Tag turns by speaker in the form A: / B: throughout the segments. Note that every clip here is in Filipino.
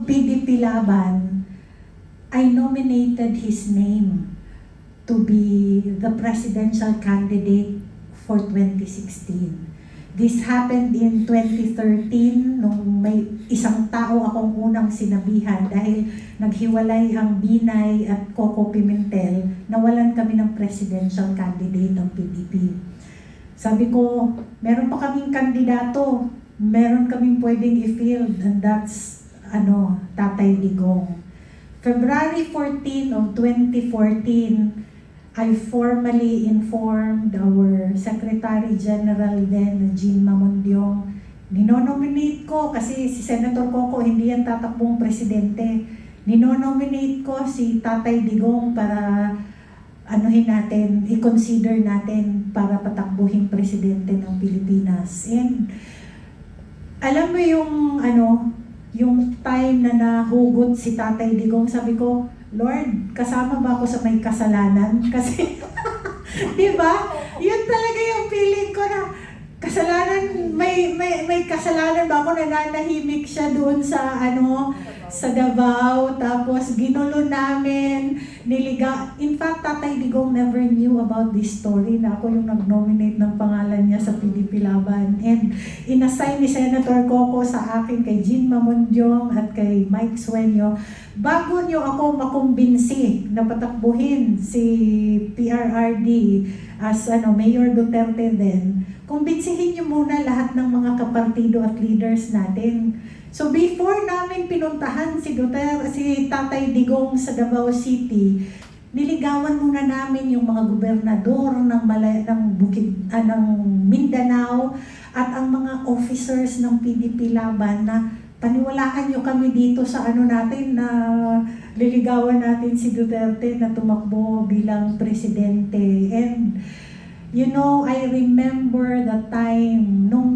A: PDP Laban, I nominated his name to be the presidential candidate for 2016. This happened in 2013 nung may isang tao akong unang sinabihan dahil naghiwalay ang Binay at Coco Pimentel, nawalan kami ng presidential candidate ng PDP. Sabi ko, meron pa kaming kandidato, meron kaming pwedeng i-field, and that's Tatay Digong. February 14 of 2014, I formally informed our Secretary General then, Jean Mamondiong, ninonominate ko kasi si Senator Coco hindi yan tatakbong presidente. Ninonominate ko si Tatay Digong para i-consider natin para patakbuhin presidente ng Pilipinas. And alam mo yung time na nahugot si Tatay Digong, sabi ko, Lord, kasama ba ako sa may kasalanan? Kasi, di ba? Yun talaga yung feeling ko na kasalanan, may kasalanan ba ako, nananahimik siya doon sa sa Davao, tapos ginulo namin, in fact, Tatay Digong never knew about this story na ako yung nag-nominate ng pangalan niya sa PDP Laban. And inassign ni Senator Coco sa akin, kay Jean Mamondiong at kay Mike Sueño, bago niyo ako makumbinsi na patakbuhin si PRRD as Mayor Duterte din, kumbinsihin niyo muna lahat ng mga kapartido at leaders natin. So before namin pinuntahan si Tatay Digong sa Davao City, niligawan muna namin yung mga gobernador ng Mindanao at ang mga officers ng PDP Laban na paniwalaan nyo kami dito sa natin na liligawan natin si Duterte na tumakbo bilang presidente. And I remember the time nung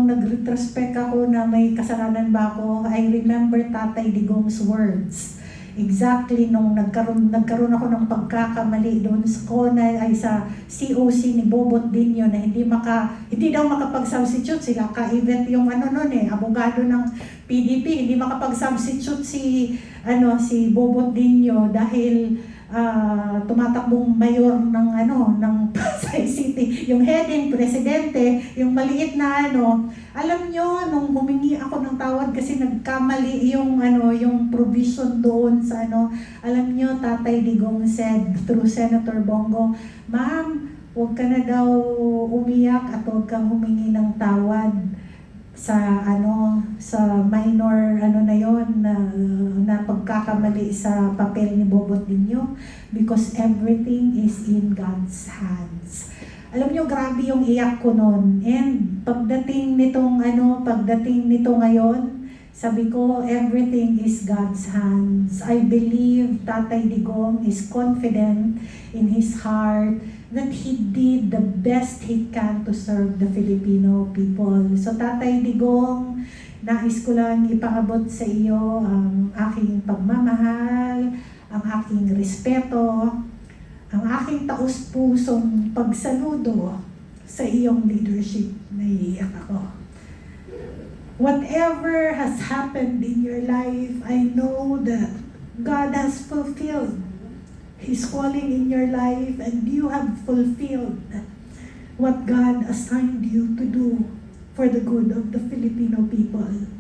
A: nag-retrospect ako na may kasalanan ba ako, I remember Tatay Digong's words. Exactly nung nagkaroon ako ng pagkakamali doon sa COC ni Bobot Dinyo na hindi daw makapag-substitute sila ka-event yung abogado ng PDP, hindi makapag-substitute si Bobot Dinyo dahil tumatakbong mayor ng Pasay City, yung heading presidente, yung maliit na alam nyo, nung humingi ako ng tawad kasi nagkamali yung provision doon sa alam nyo, Tatay Digong said through Senator Bongo, Ma'am, huwag ka na daw umiyak at huwag kang humingi ng tawad sa minor na yon na pagkakamali sa papel ni Bobot Dinyo, because everything is in God's hands. Alam niyo, grabe yung iyak ko noon. And pagdating nito ngayon, sabi ko, everything is God's hands. I believe Tatay Digong is confident in his heart that he did the best he can to serve the Filipino people. So Tatay Digong, nais ko lang ipangabot sa iyo ang aking pagmamahal, ang aking respeto, ang aking taus-pusong pagsaludo sa iyong leadership. Naiiyak ako. Whatever has happened in your life, I know that God has fulfilled His calling in your life, and you have fulfilled what God assigned you to do for the good of the Filipino people.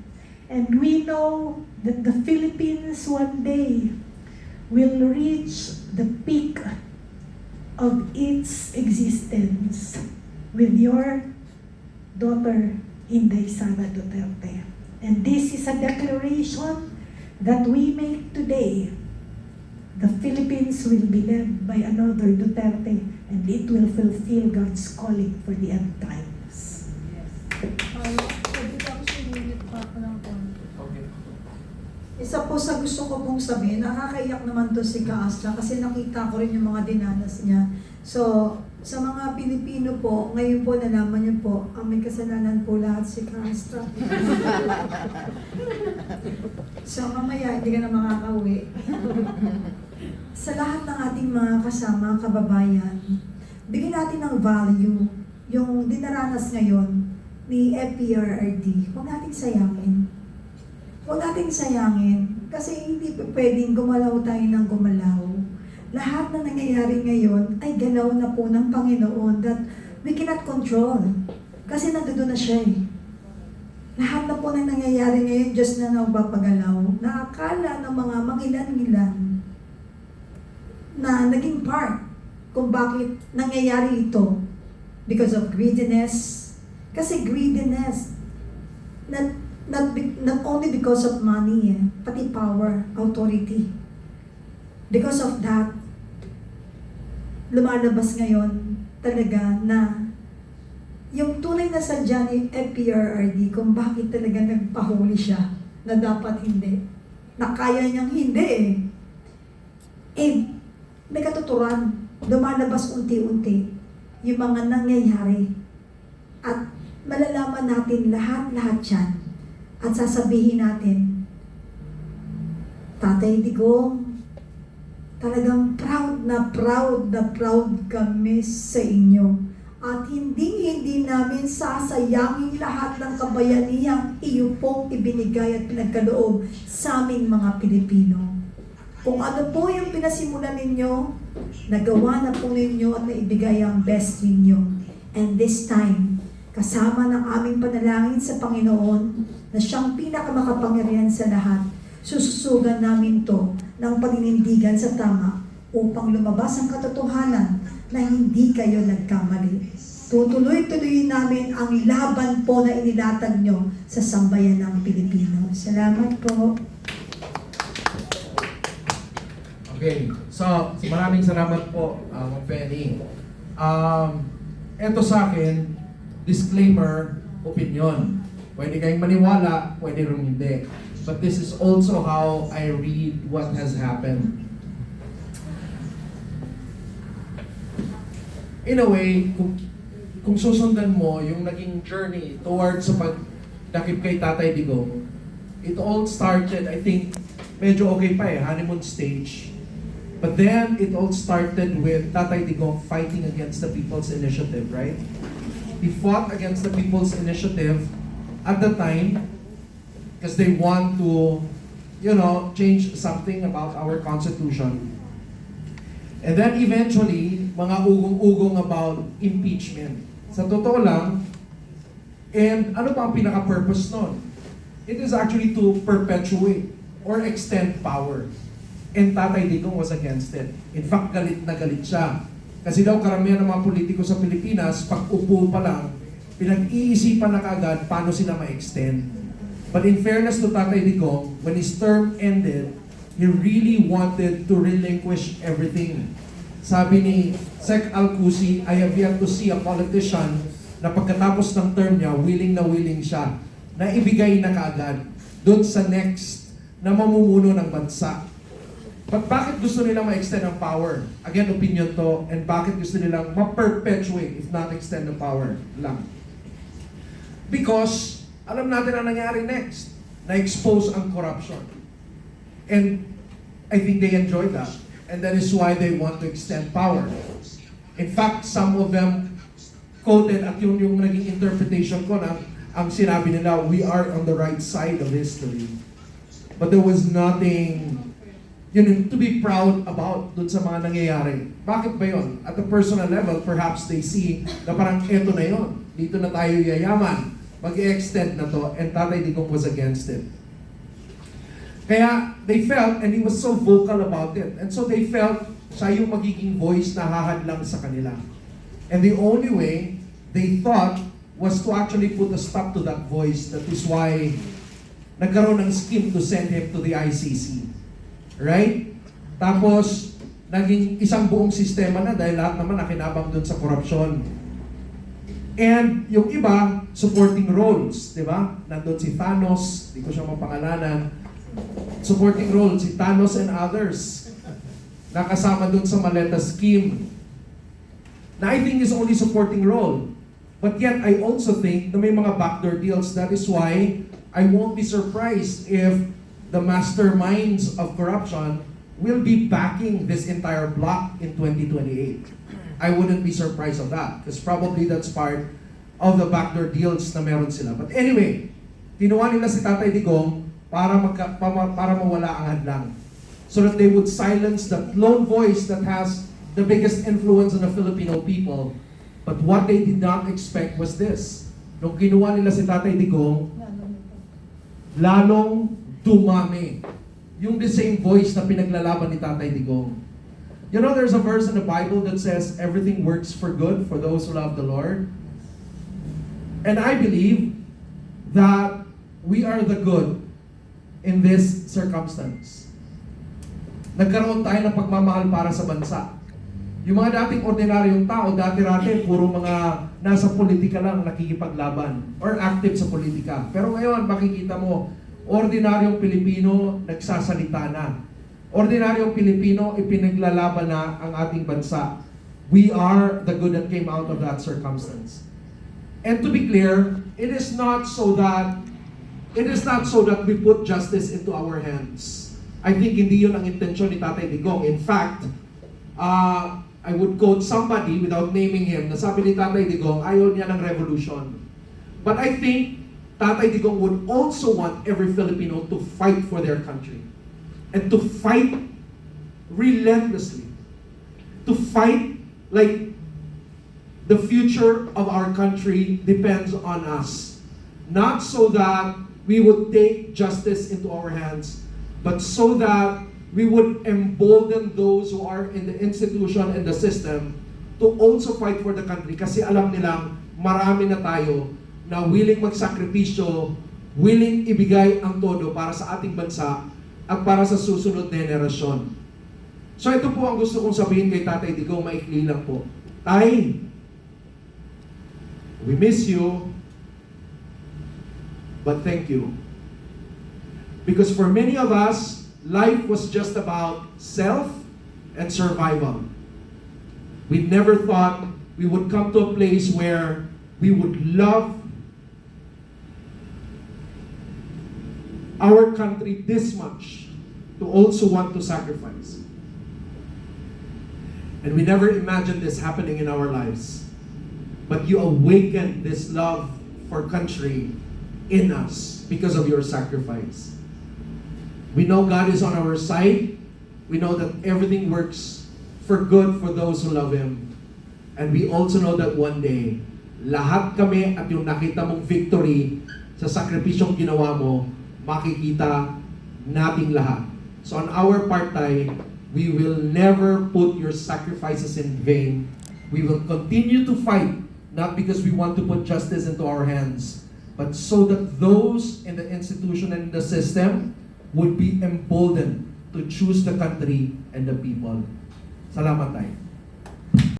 A: And we know that the Philippines one day will reach the peak of its existence with your daughter, Inday Sara Duterte. And this is a declaration that we make today. The Philippines will be led by another Duterte, and it will fulfill God's calling for the end times.
B: Yes. Pwede ako sinunit pa ako ng konti.
C: Okay.
B: Isa po sa gusto ko pong sabihin, nakakaiyak naman to si Kaastra kasi nakita ko rin yung mga dinanas niya. So, sa mga Pilipino po, ngayon po nalaman niyo po, ang may kasalanan po lahat si Kaastra. So, mamaya hindi ka na makakauwi. Sa lahat ng ating mga kasama, kababayan, bigyan natin ng value yung dinaranas ngayon ni FPRRD. Huwag natin sayangin. huwag nating sayangin. Kasi hindi pa pwedeng gumalaw tayo ng gumalaw. Lahat na nangyayari ngayon ay galaw na po ng Panginoon that we cannot control. Kasi nandoon na siya eh. Lahat na po na nangyayari ngayon, Diyos na nagpapagalaw. Nakakala ng mga mangilan-ngilan na naging part kung bakit nangyayari ito. Because of greediness. Kasi greediness, not only because of money, pati power, authority. Because of that, lumalabas ngayon talaga na yung tunay na sadya ni FPRRD kung bakit talaga nagpahuli siya na dapat hindi. Na kaya niyang hindi eh. May katuturan, lumalabas unti-unti yung mga nangyayari. At malalaman natin lahat-lahat yan. At sasabihin natin, Tatay Digong, talagang proud na proud kami sa inyo. At hindi namin sasayangin lahat ng kabayanihang iyo pong ibinigay at pinagkaloob sa aming mga Pilipino. Kung ano po yung pinasimulan ninyo, nagawa na po ninyo at naibigay ang best ninyo. And this time, kasama ng aming panalangin sa Panginoon na siyang pinakamakapangyarihan sa lahat, sususugan namin to ng paninindigan sa tama upang lumabas ang katotohanan na hindi kayo nagkamali. Tutuloy-tuloy namin ang laban po na inilatag nyo sa sambayan ng Pilipino. Salamat po.
C: Okay, so maraming salamat po, Ma'am Penny. Eto sa akin, disclaimer, opinion. Pwede kayong maniwala, pwede rin hindi. But this is also how I read what has happened. In a way, kung susundan mo yung naging journey towards sa pagdakip kay Tatay Digong, it all started, I think, medyo okay pa honeymoon stage. But then, it all started with Tatay Digong fighting against the People's Initiative, right? He fought against the People's Initiative at the time because they want to, change something about our Constitution. And then eventually, mga ugong-ugong about impeachment. Sa totoo lang, and ano pa ang pinaka-purpose nun? It is actually to perpetuate or extend power. And Tatay Digong was against it. In fact, galit na galit siya. Kasi daw karamihan ng mga politiko sa Pilipinas, pag upo pa lang, pinag-iisipan na kaagad paano sila ma-extend. But in fairness to Tatay Digong, when his term ended, he really wanted to relinquish everything. Sabi ni Sec Alcusi, I have yet to see a politician na pagkatapos ng term niya, willing siya na ibigay na kaagad doon sa next na mamumuno ng bansa. But bakit gusto nilang ma-extend ang power? Again, opinion to. And bakit gusto nilang ma-perpetuate, if not extend the power lang? Because, alam natin ang nangyari next. Na-expose ang corruption. And I think they enjoyed that. And that is why they want to extend power. In fact, some of them quoted, at yung naging interpretation ko na, ang sinabi nila, we are on the right side of history. But there was nothing to be proud about dun sa mga nangyayari. Bakit ba yun? At the personal level, perhaps they see na parang eto na yun. Dito na tayo yayaman. Mag-extend na to. And Tatay Digong was against it. Kaya they felt, and he was so vocal about it. And so they felt siya yung magiging voice na hahadlang sa kanila. And the only way they thought was to actually put a stop to that voice. That is why nagkaroon ng scheme to send him to the ICC. Right? Tapos, naging isang buong sistema na dahil lahat naman nakinabang dun sa korupsyon. And yung iba, supporting roles, di ba? Nandun si Thanos, di ko siya mapangalanan. Supporting roles, si Thanos and others. Nakasama dun sa Maleta scheme. Na I think is only supporting role. But yet, I also think na may mga backdoor deals. That is why I won't be surprised if the masterminds of corruption will be backing this entire block in 2028. I wouldn't be surprised of that because probably that's part of the backdoor deals na meron sila. But anyway, kinuha nila si Tatay Digong para mawala ang hadlang. So that they would silence that lone voice that has the biggest influence on the Filipino people. But what they did not expect was this. Nung kinuha nila si Tatay Digong, lalong dumami yung the same voice na pinaglalaban ni Tatay Digong. You know, there's a verse in the Bible that says, everything works for good for those who love the Lord. And I believe that we are the good in this circumstance. Nagkaroon tayo ng pagmamahal para sa bansa. Yung mga dating ordinaryong tao, dati-rati, puro mga nasa politika lang nakikipaglaban or active sa politika. Pero ngayon, makikita mo, ordinaryong Pilipino nagsasalita na. Ordinaryong Pilipino, ipinaglalaban na ang ating bansa. We are the good that came out of that circumstance. And to be clear, it is not so that we put justice into our hands. I think hindi yun ang intensyon ni Tatay Digong. In fact, I would quote somebody without naming him na sabi ni Tatay Digong, ayaw niya ng revolution. But I think Tatay Digong would also want every Filipino to fight for their country. And to fight relentlessly. To fight like the future of our country depends on us. Not so that we would take justice into our hands, but so that we would embolden those who are in the institution and the system to also fight for the country. Kasi alam nilang marami na tayo na willing magsakripisyo, willing ibigay ang todo para sa ating bansa at para sa susunod na henerasyon. So ito po ang gusto kong sabihin kay Tatay Digong, maikli lang po. Tay, we miss you, but thank you. Because for many of us, life was just about self and survival. We never thought we would come to a place where we would love our country this much to also want to sacrifice. And we never imagined this happening in our lives. But you awakened this love for country in us because of your sacrifice. We know God is on our side. We know that everything works for good for those who love Him. And we also know that one day, lahat kami at yung nakita mong victory sa sakripisyong ginawa mo, makikita nating lahat. So on our part, Tay, we will never put your sacrifices in vain. We will continue to fight, not because we want to put justice into our hands, but so that those in the institution and the system would be emboldened to choose the country and the people. Salamat tayo.